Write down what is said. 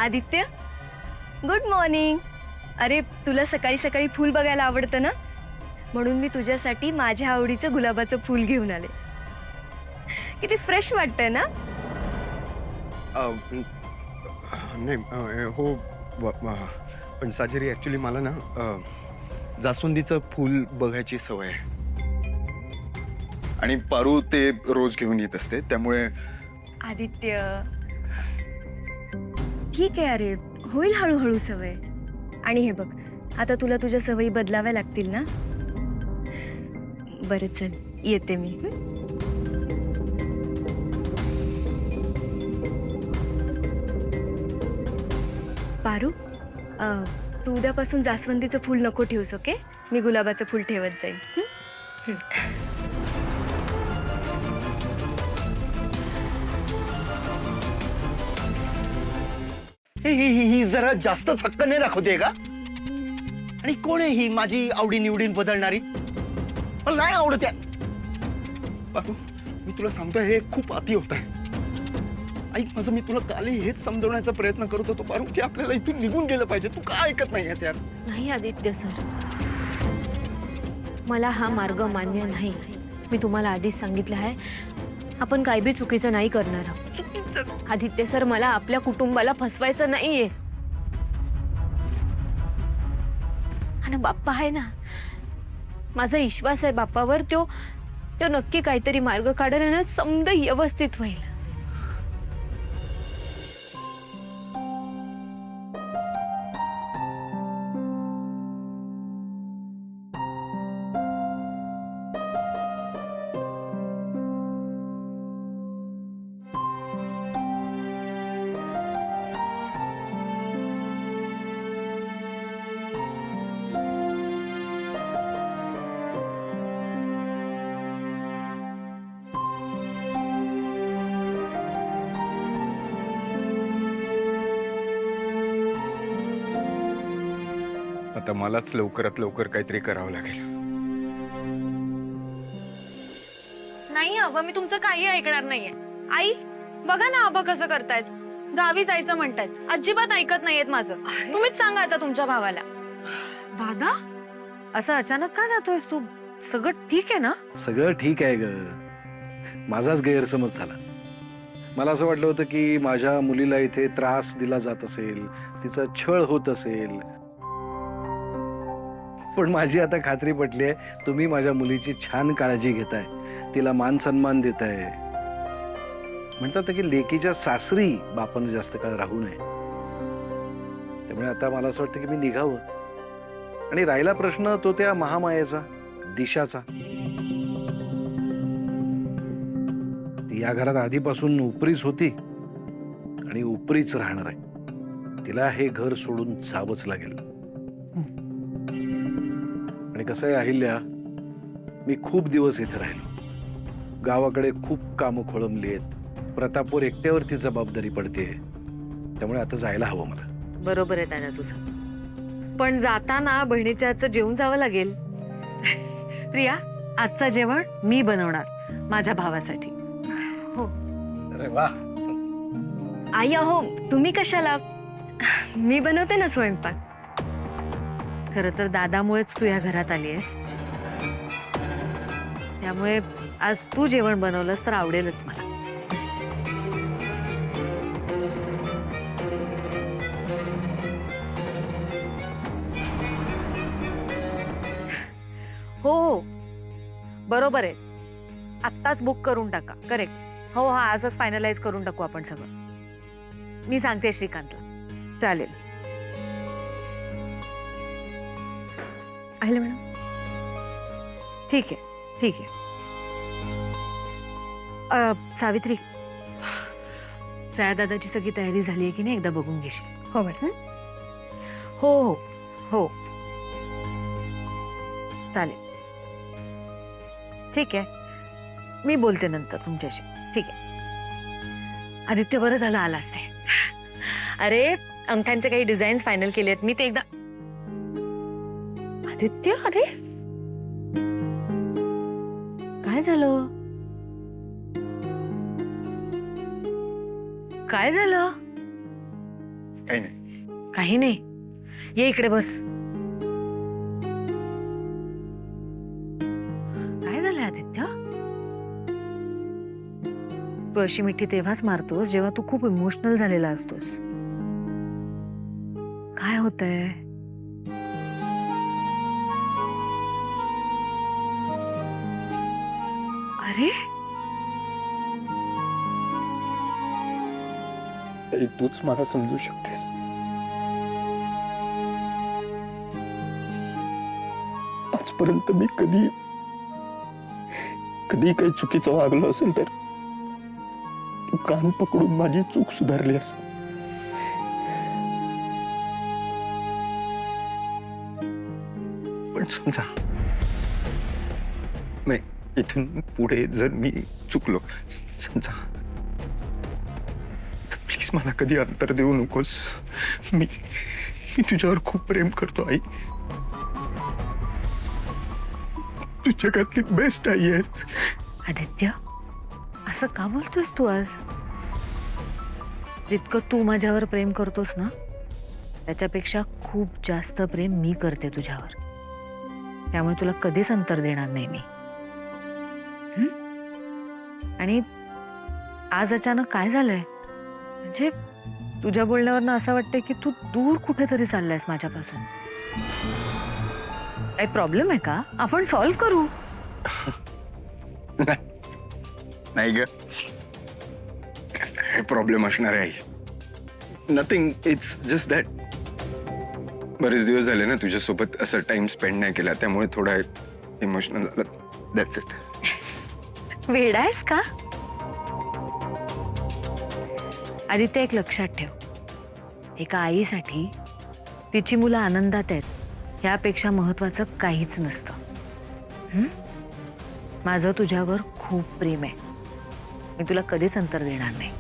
Aditya, good morning. अरे तुला सकाळी सकाळी फूल बघायला आवडतं ना, म्हणून मी तुझ्यासाठी माझ्या आवडीचं गुलाबाचं फूल घेऊन आले. किती फ्रेश वाटतंय ना. नाही हो पण साजरी ॲक्च्युली मला ना जास्वंदीचं फूल बघायची सवय आहे आणि पारू ते रोज घेऊन येत असते, त्यामुळे. आदित्य ठीक आहे, अरे होईल हळूहळू सवय. आणि हे बघ, आता तुला तुझ्या सवयी बदलाव्या लागतील ना. बरं चल, येते मी. पारू, तू उद्यापासून जास्वंदीचं फूल नको ठेवूस, ओके? मी गुलाबाचं फूल ठेवत जाईन. ही जरा जास्तच हक्क नाही दाखवते का? आणि कोण आहे ही माझी आवडी निवडीन बदलणारी? मला नाही आवडत आहे. पारू, मी तुला सांगतोय हे खूप अति होत आहे. ऐक माझं, मी तुला कालही हेच समजवण्याचा प्रयत्न करत होतो पारू, की आपल्याला इथून निघून गेलं पाहिजे. तू का ऐकत नाहीयेस यार? नाही आदित्य सर, मला हा मार्ग मान्य नाही. मी तुम्हाला आधीच सांगितलं आहे, आपण काही बी चुकीचं नाही करणार आहोत. आदित्य सर, मला आपल्या कुटुंबाला फसवायचं नाहीये. आणि बाप्पा आहे ना, माझा विश्वास आहे बाप्पावर. तो नक्की काहीतरी मार्ग काढेल आणि समजा व्यवस्थित होईल. आता मलाच लवकरात लवकर काहीतरी करावं लागेल. नाही आबा, मी तुमचं काही ऐकणार नाहीये. आई बघा ना, आबा कसं करतायत. गावी जायचं म्हणतायत, अजिबात ऐकत नाहीयेत माझं. तुम्हीच सांगा आता तुमच्या भावाला. दादा, असं अचानक का जातोयस तू? सगळं ठीक आहे ना? सगळं ठीक आहे ग. माझाच गैरसमज झाला. मला असं वाटलं होतं की माझ्या मुलीला इथे त्रास दिला जात असेल, तिचा छळ होत असेल. पण माझी आता खात्री पटली आहे, तुम्ही माझ्या मुलीची छान काळजी घेताय, तिला मान सन्मान देताय. म्हणतात की लेकीच्या सासरी बापानं जास्त काळ राहू नये. त्यामुळे आता मला असं वाटतं की मी निघावं. आणि राहिला प्रश्न तो त्या महामायेचा, दिशाचा. ती या घरात आधीपासून उपरीच होती आणि उपरीच राहणार आहे. तिला हे घर सोडून जावंच लागेल. आणि कसं आहे अहिल्या, मी खूप दिवस इथे राहिलो. गावाकडे खूप कामं खोळंबली आहेत. प्रतापवर एकट्यावरती जबाबदारी पडते. त्यामुळे आता जायला हवं मला. बरोबर आहे दादा तुझं. पण जाताना बहिणीच्या हातचं जेवून जावं लागेल. प्रिया, आजचं जेवण मी बनवणार माझ्या भावासाठी. हो. अरे वा. आई अहो, तुम्ही कशाला? मी बनवते ना स्वयंपाक. खरं तर दादामुळेच तू या घरात आली आहेस, त्यामुळे आज तू जेवण बनवलंस तर आवडेलच मला. हो हो, बरोबर आहे. आत्ताच बुक करून टाका. करेक्ट. हो हा, आजच फायनलाइज करून टाकू आपण सगळं. मी सांगते श्रीकांतला. चालेल. आहिले मॅडम? ठीक आहे, ठीक आहे. सावित्री, सयादादाची सगळी तयारी झाली आहे की नाही, एकदा बघून घेशील? हो मॅडम. हो हो हो, चालेल. ठीक आहे, मी बोलते नंतर तुमच्याशी. ठीक आहे. आदित्य, बरं झालं आलास ते. अरे अंगठ्यांचे काही डिझाईन्स फायनल केले आहेत मी, ते एकदा. आदित्य, अरे काय झालं? काय झालं? काही नाही. काही नाही. ये इकडे बस. काय झालंय आदित्य? तू अशी मिठी तेव्हाच मारतोस जेव्हा तू खूप इमोशनल झालेला असतोस. काय होतंय? अरे ताई, तूच मला समजू शकतेस. आजपर्यंत मी कधी काही चुकीचं वागलो असेल तर तू कान पकडून माझी चूक सुधारली असेल. पण समजा इथून पुढे जर मी चुकलो समजा, तर प्लीज मला कधी अंतर देऊ नकोस. मी तुझ्यावर खूप प्रेम करतो आई. तू जगातली बेस्ट आई आहेस. आदित्य, असं का बोलतोयस तू आज? जितकं तू माझ्यावर प्रेम करतोस ना, त्याच्यापेक्षा खूप जास्त प्रेम मी करते तुझ्यावर. त्यामुळे तुला कधीच अंतर देणार नाही मी. आणि आज अचानक काय झालंय? म्हणजे तुझ्या बोलण्यावरनं असं वाटतंय की तू दूर कुठेतरी चाललायस माझ्यापासून. काही प्रॉब्लेम आहे का? आपण सॉल्व्ह करू. नाही ग, काय प्रॉब्लेम असणार आहे आई? नथिंग. इट्स जस्ट दॅट बरेच दिवस झाले ना तुझ्यासोबत असं टाइम स्पेंड नाही केला, त्यामुळे थोडा इमोशनल झालं. That's it. वेडा आहेस का? आदित्य, एक लक्षात ठेव, एका आईसाठी तिची मुलं आनंदात आहेत ह्यापेक्षा महत्वाचं काहीच नसतं. माझं तुझ्यावर खूप प्रेम आहे. मी तुला कधीच अंतर देणार नाही.